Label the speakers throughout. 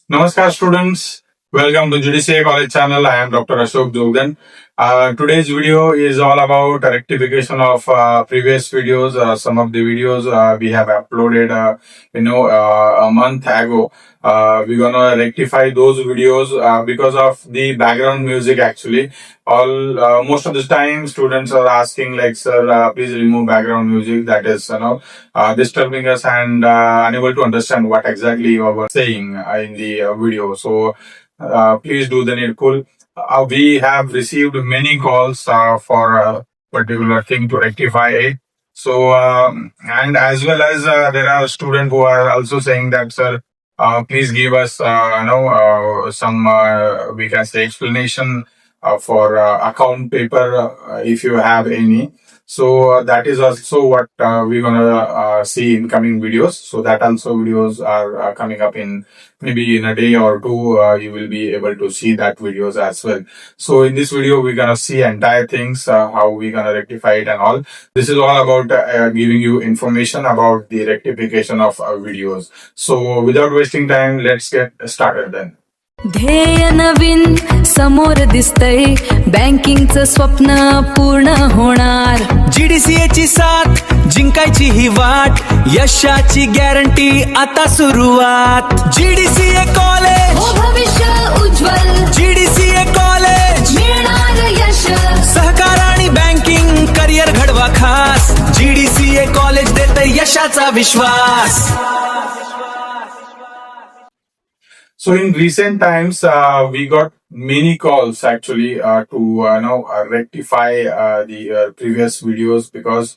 Speaker 1: Namaskar students, welcome to GDCA College channel. I am Dr. Ashok Jogdan. Today's video is all about rectification of previous videos. Some of the videos we have uploaded, a month ago. We're gonna rectify those videos because of the background music. Actually, all most of the time students are asking like, "Sir, please remove background music. That is, disturbing us and unable to understand what exactly you were saying in the video. So please do the needful. We have received many calls for a particular thing to rectify it. So and as well as there are students who are also saying that, sir, please give us some we can say explanation for account paper if you have any. So that is also what we're gonna see in coming videos. So that also videos are coming up in maybe in a day or two. You will be able to see that videos as well. So in this video, we're gonna see entire things, how we're gonna rectify it and all. This is all about giving you information about the rectification of videos. So without wasting time, let's get started then.
Speaker 2: ध्येय नवीन समोर दिसतंय बँकिंगचं स्वप्न पूर्ण होणार
Speaker 3: GDCA ची साथ जिंकायची ही वाट यशाची guarantee आता सुरुवात GDCA कॉलेज
Speaker 2: हो भविष्य उज्ज्वल
Speaker 3: GDCA कॉलेज
Speaker 2: मिळणार यश
Speaker 3: सहकार आणि बँकिंग करिअर घडवा खास GDCA कॉलेज देतंय यशाचा विश्वास.
Speaker 1: So in recent times, we got many calls actually to rectify the previous videos because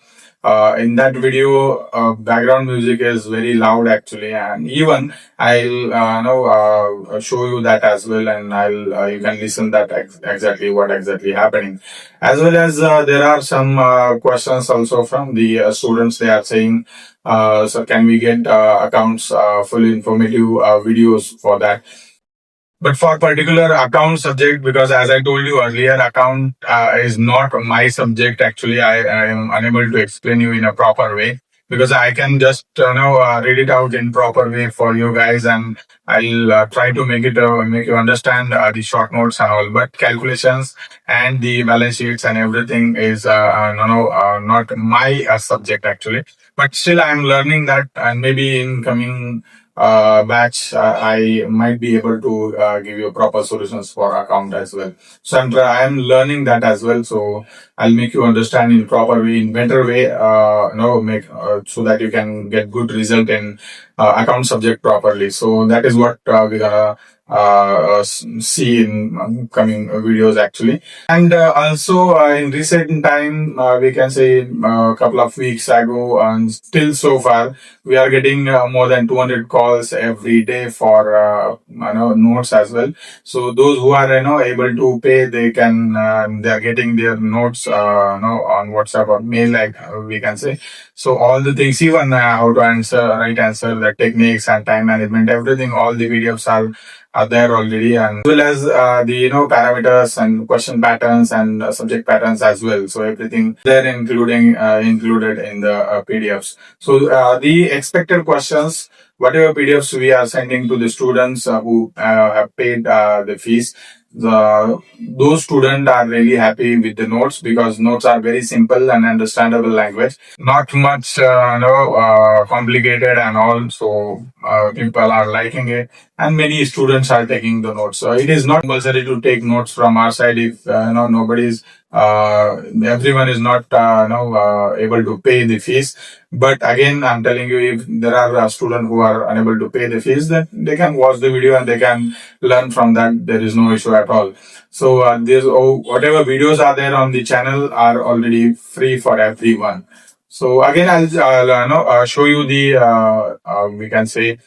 Speaker 1: in that video background music is very loud actually, and even I'll show you that as well, and I'll you can listen that exactly what exactly happening. As well as there are some questions also from the students. They are saying, so can we get accounts full informative videos for that? But for particular account subject, because as I told you earlier, account is not my subject. Actually, I am unable to explain you in a proper way because I can just read it out in proper way for you guys, and I'll try to make you understand the short notes and all. But calculations and the balance sheets and everything is not my subject actually. But still, I'm learning that, and maybe in coming batch, I might be able to give you proper solutions for account as well. So I'm learning that as well. So I'll make you understand in proper way, in better way, make so that you can get good result in account subject properly. So that is what we're gonna see in coming videos actually. And also in recent time, we can say a couple of weeks ago, and still so far, we are getting more than 200 calls every day for notes as well. So those who are able to pay, they can they are getting their notes on WhatsApp or mail, like we can say. So all the things, even how to answer, right answer, the techniques and time management, everything, all the videos are there already, and as well as the parameters and question patterns and subject patterns as well. So everything there, including included in the PDFs. So the expected questions, whatever PDFs we are sending to the students who have paid the fees, those students are really happy with the notes because notes are very simple and understandable language, not much complicated and all. So people are liking it, and many students are taking the notes. So it is not compulsory to take notes from our side if nobody's everyone is not able to pay the fees. But again, I'm telling you, if there are students who are unable to pay the fees, then they can watch the video and they can learn from that. There is no issue at all. So whatever videos are there on the channel are already free for everyone. So again, I'll show you the we can say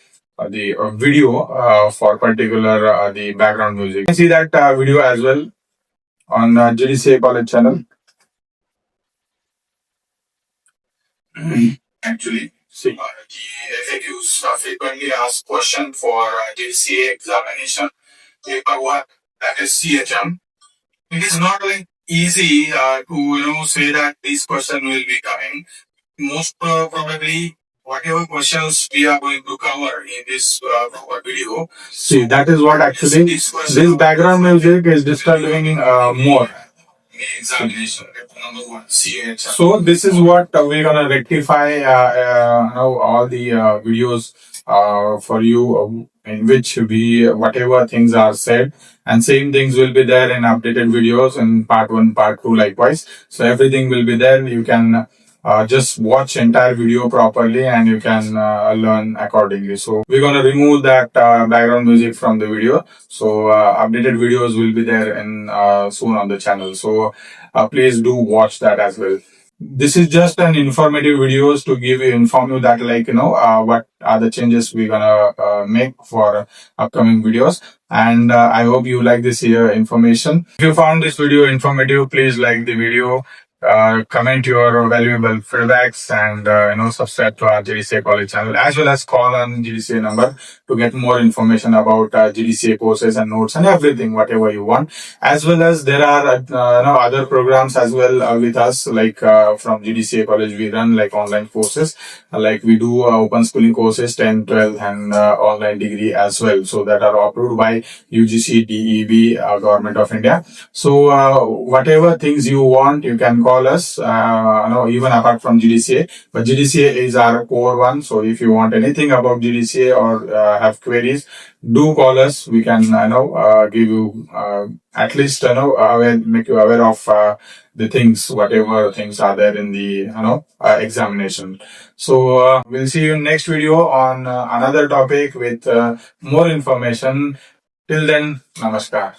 Speaker 1: the video for particular the background music. You can see that video as well on GDCA College channel. Actually, see, the FAQs frequently asked question for GDCA examination paper 1, that is CHM. It is not like easy to say that this question will be coming. Most probably whatever questions we are going to cover in this video. See, that is what actually this background music is disturbing more. Examination, number one, CHM. So this is what we're gonna rectify. Now all the videos for you in which we whatever things are said, and same things will be there in updated videos in part one, part two, likewise. So everything will be there. You can just watch entire video properly and you can learn accordingly. So we're going to remove that background music from the video. So updated videos will be there in soon on the channel. So please do watch that as well. This is just an informative videos to inform you that what are the changes we're gonna make for upcoming videos. And I hope you like this information. If you found this video informative, please like the video, comment your valuable feedbacks, and subscribe to our GDCA college channel, as well as call on GDCA number to get more information about GDCA courses and notes and everything whatever you want. As well as there are other programs as well with us, like from GDCA college we run like online courses, like we do open schooling courses 10, 12 and online degree as well, so that are approved by UGC, DEB, Government of India. So whatever things you want, you can call us, even apart from GDCA. But GDCA is our core one. So if you want anything about GDCA or have queries, do call us. We can, give you at least, make you aware of the things, whatever things are there in the, examination. So we'll see you in next video on another topic with more information. Till then, namaskar.